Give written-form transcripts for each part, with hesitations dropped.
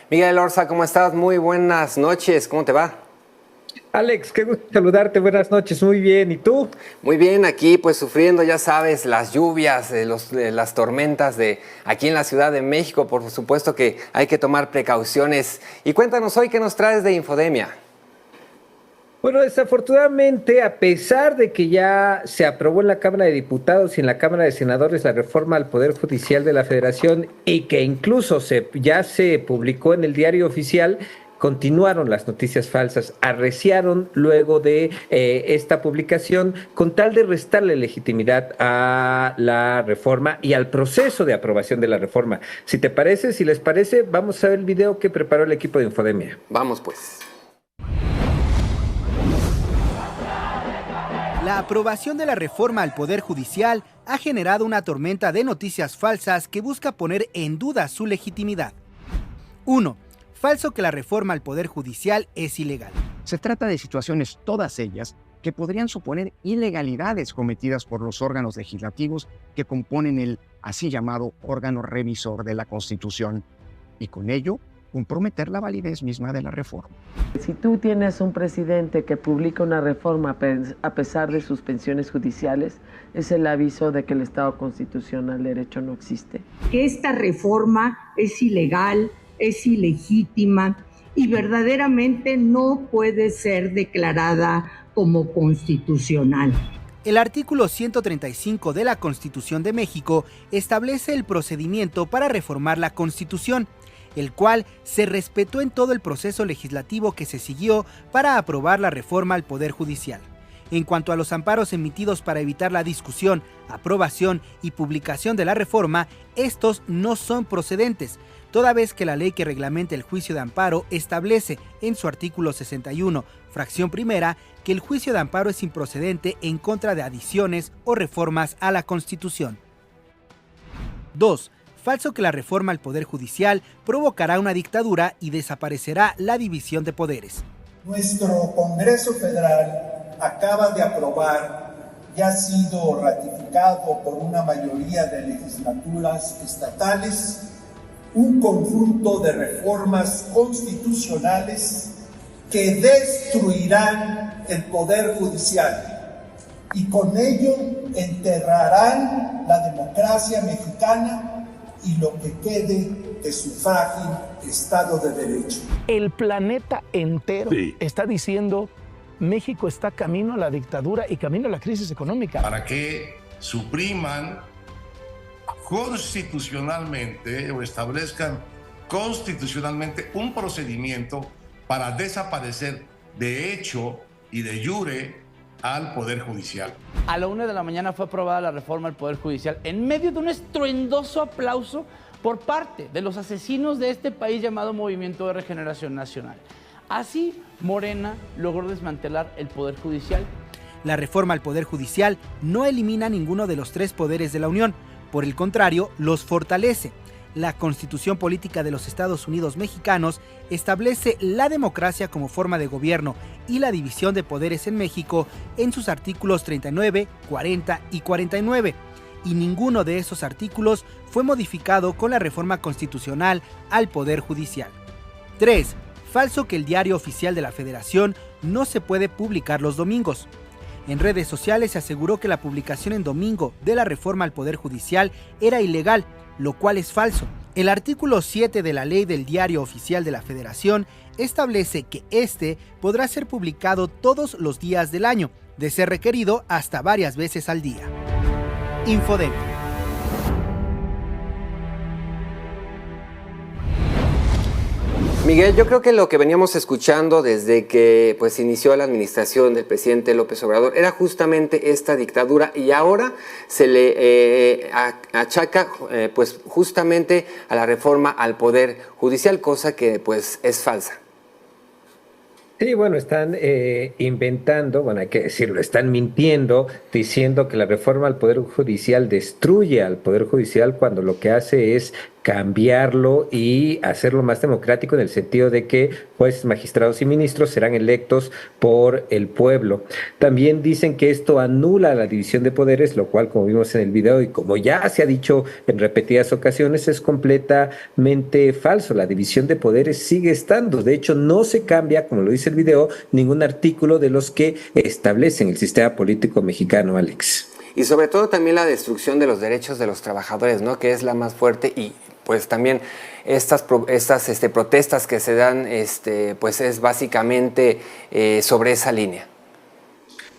Miguel Orza, ¿cómo estás? Muy buenas noches, ¿cómo te va? Alex, qué gusto saludarte, buenas noches, muy bien, ¿y tú? Muy bien, aquí pues sufriendo, ya sabes, las lluvias, las tormentas de aquí en la Ciudad de México. Por supuesto que hay que tomar precauciones. Y cuéntanos hoy qué nos traes de Infodemia. Bueno, desafortunadamente, a pesar de que ya se aprobó en la Cámara de Diputados y en la Cámara de Senadores la reforma al Poder Judicial de la Federación y que incluso ya se publicó en el Diario Oficial, continuaron las noticias falsas, arreciaron luego de esta publicación con tal de restarle legitimidad a la reforma y al proceso de aprobación de la reforma. Si les parece, vamos a ver el video que preparó el equipo de Infodemia. Vamos pues. La aprobación de la reforma al Poder Judicial ha generado una tormenta de noticias falsas que busca poner en duda su legitimidad. 1. Falso que la reforma al Poder Judicial es ilegal. Se trata de situaciones, todas ellas, que podrían suponer ilegalidades cometidas por los órganos legislativos que componen el así llamado órgano revisor de la Constitución, y con ello comprometer la validez misma de la reforma. Si tú tienes un presidente que publica una reforma a pesar de suspensiones judiciales, es el aviso de que el Estado constitucional de derecho no existe. Que esta reforma es ilegal, es ilegítima y verdaderamente no puede ser declarada como constitucional. El artículo 135 de la Constitución de México establece el procedimiento para reformar la Constitución, el cual se respetó en todo el proceso legislativo que se siguió para aprobar la reforma al Poder Judicial. En cuanto a los amparos emitidos para evitar la discusión, aprobación y publicación de la reforma, estos no son procedentes, toda vez que la ley que reglamenta el juicio de amparo establece en su artículo 61, fracción primera, que el juicio de amparo es improcedente en contra de adiciones o reformas a la Constitución. 2. Falso que la reforma al Poder Judicial provocará una dictadura y desaparecerá la división de poderes. Nuestro Congreso Federal acaba de aprobar y ha sido ratificado por una mayoría de legislaturas estatales un conjunto de reformas constitucionales que destruirán el Poder Judicial y con ello enterrarán la democracia mexicana y lo que quede de su frágil Estado de Derecho. El planeta entero está diciendo México está camino a la dictadura y camino a la crisis económica. Para que supriman constitucionalmente o establezcan constitucionalmente un procedimiento para desaparecer de hecho y de jure al Poder Judicial. A la 1 de la mañana fue aprobada la reforma al Poder Judicial en medio de un estruendoso aplauso por parte de los asesinos de este país llamado Movimiento de Regeneración Nacional. Así, Morena logró desmantelar el Poder Judicial. La reforma al Poder Judicial no elimina ninguno de los tres poderes de la Unión, por el contrario, los fortalece. La Constitución Política de los Estados Unidos Mexicanos establece la democracia como forma de gobierno y la división de poderes en México en sus artículos 39, 40 y 49, y ninguno de esos artículos fue modificado con la reforma constitucional al Poder Judicial. 3. Falso que el Diario Oficial de la Federación no se puede publicar los domingos. En redes sociales se aseguró que la publicación en domingo de la reforma al Poder Judicial era ilegal, lo cual es falso. El artículo 7 de la Ley del Diario Oficial de la Federación establece que este podrá ser publicado todos los días del año, de ser requerido hasta varias veces al día. Infodemia. Miguel, yo creo que lo que veníamos escuchando desde que pues inició la administración del presidente López Obrador era justamente esta dictadura y ahora se le achaca pues justamente a la reforma al Poder Judicial, cosa que pues es falsa. Sí, bueno, están inventando, bueno, hay que decirlo, están mintiendo, diciendo que la reforma al Poder Judicial destruye al Poder Judicial cuando lo que hace es cambiarlo y hacerlo más democrático en el sentido de que jueces, magistrados y ministros serán electos por el pueblo. También dicen que esto anula la división de poderes, lo cual, como vimos en el video y como ya se ha dicho en repetidas ocasiones, es completamente falso. La división de poderes sigue estando. De hecho, no se cambia, como lo dice el video, ningún artículo de los que establecen el sistema político mexicano, Alex. Y sobre todo también la destrucción de los derechos de los trabajadores, ¿no? Que es la más fuerte, y pues también estas protestas que se dan, pues es básicamente sobre esa línea.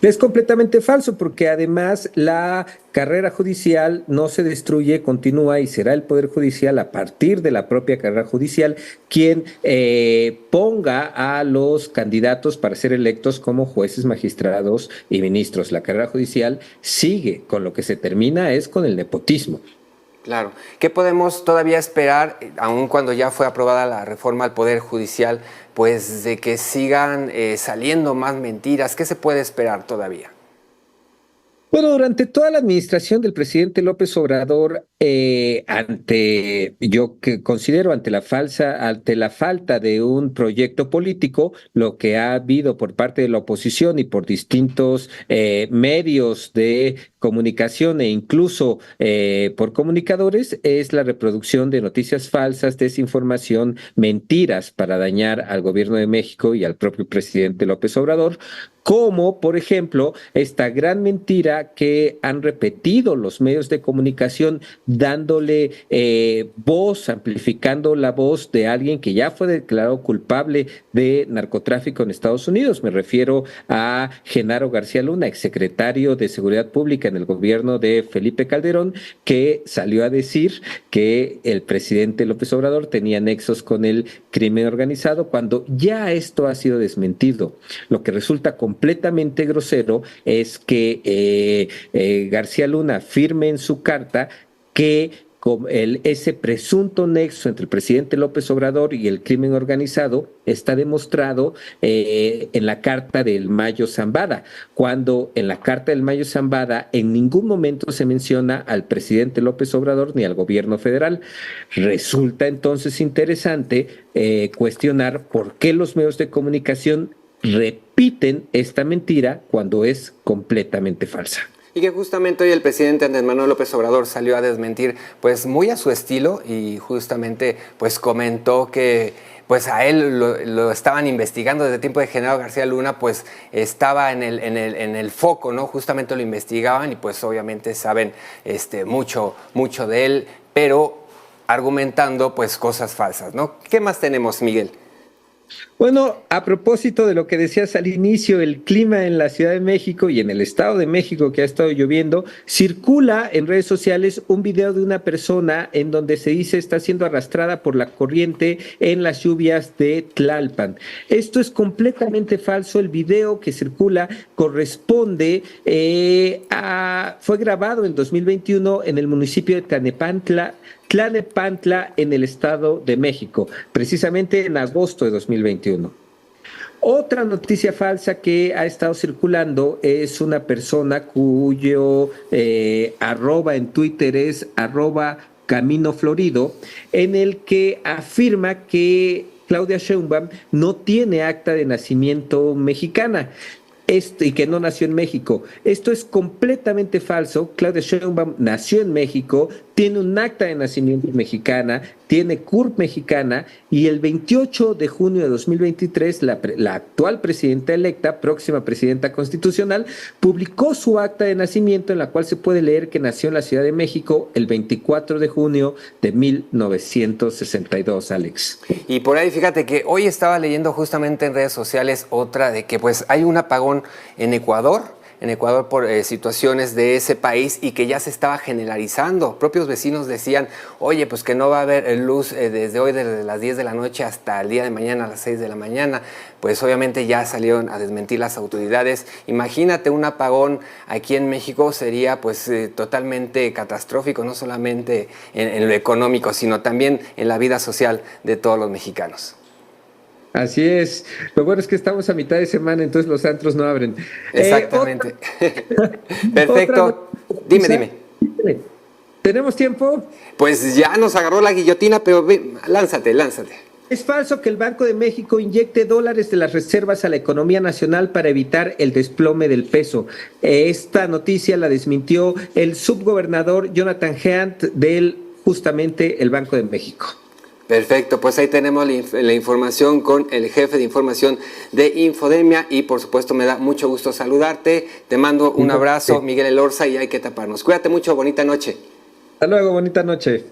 Es completamente falso, porque además la carrera judicial no se destruye, continúa, y será el Poder Judicial, a partir de la propia carrera judicial, quien ponga a los candidatos para ser electos como jueces, magistrados y ministros. La carrera judicial sigue, con lo que se termina es con el nepotismo. Claro. ¿Qué podemos todavía esperar, aun cuando ya fue aprobada la reforma al Poder Judicial, pues de que sigan saliendo más mentiras? ¿Qué se puede esperar todavía? Bueno, durante toda la administración del presidente López Obrador, yo que considero ante la falta de un proyecto político, lo que ha habido por parte de la oposición y por distintos medios de comunicación e incluso por comunicadores, es la reproducción de noticias falsas, desinformación, mentiras para dañar al gobierno de México y al propio presidente López Obrador, como por ejemplo esta gran mentira que han repetido los medios de comunicación, dándole voz, amplificando la voz de alguien que ya fue declarado culpable de narcotráfico en Estados Unidos. Me refiero a Genaro García Luna, exsecretario de Seguridad Pública en el gobierno de Felipe Calderón, que salió a decir que el presidente López Obrador tenía nexos con el crimen organizado, cuando ya esto ha sido desmentido. Lo que resulta completamente grosero es que García Luna afirme en su carta que ese presunto nexo entre el presidente López Obrador y el crimen organizado está demostrado en la carta del Mayo Zambada, cuando en la carta del Mayo Zambada en ningún momento se menciona al presidente López Obrador ni al gobierno federal. Resulta entonces interesante cuestionar por qué los medios de comunicación repiten esta mentira cuando es completamente falsa. Y que justamente hoy el presidente Andrés Manuel López Obrador salió a desmentir, pues muy a su estilo, y justamente pues comentó que pues a él lo estaban investigando desde el tiempo de Genaro García Luna, pues estaba en el foco, ¿no? Justamente lo investigaban y pues obviamente saben mucho de él, pero argumentando pues cosas falsas, ¿no? ¿Qué más tenemos, Miguel? Bueno, a propósito de lo que decías al inicio, el clima en la Ciudad de México y en el Estado de México, que ha estado lloviendo, circula en redes sociales un video de una persona en donde se dice está siendo arrastrada por la corriente en las lluvias de Tlalpan. Esto es completamente falso. El video que circula corresponde fue grabado en 2021 en el municipio de Tlalnepantla, en el Estado de México, precisamente en agosto de 2021. Otra noticia falsa que ha estado circulando es una persona cuyo arroba en Twitter es @CaminoFlorido, en el que afirma que Claudia Sheinbaum no tiene acta de nacimiento mexicana. Y que no nació en México. Esto es completamente falso. Claudia Sheinbaum nació en México, tiene un acta de nacimiento mexicana, tiene CURP mexicana, y el 28 de junio de 2023, la actual presidenta electa, próxima presidenta constitucional, publicó su acta de nacimiento, en la cual se puede leer que nació en la Ciudad de México el 24 de junio de 1962, Alex. Y por ahí, fíjate que hoy estaba leyendo justamente en redes sociales otra de que pues hay un apagón en Ecuador por situaciones de ese país, y que ya se estaba generalizando. Propios vecinos decían, oye, pues que no va a haber luz desde hoy, desde las 10 de la noche hasta el día de mañana a las 6 de la mañana. Pues obviamente ya salieron a desmentir las autoridades. Imagínate un apagón aquí en México, sería pues totalmente catastrófico, no solamente en lo económico, sino también en la vida social de todos los mexicanos. Así es. Lo bueno es que estamos a mitad de semana, entonces los antros no abren. Exactamente. Perfecto. Dime. ¿Tenemos tiempo? Pues ya nos agarró la guillotina, pero lánzate. Es falso que el Banco de México inyecte dólares de las reservas a la economía nacional para evitar el desplome del peso. Esta noticia la desmintió el subgobernador Jonathan Heath justamente el Banco de México. Perfecto, pues ahí tenemos la información con el jefe de información de Infodemia y por supuesto me da mucho gusto saludarte. Te mando un abrazo, Miguel Elorza, y hay que taparnos. Cuídate mucho, bonita noche. Hasta luego, bonita noche.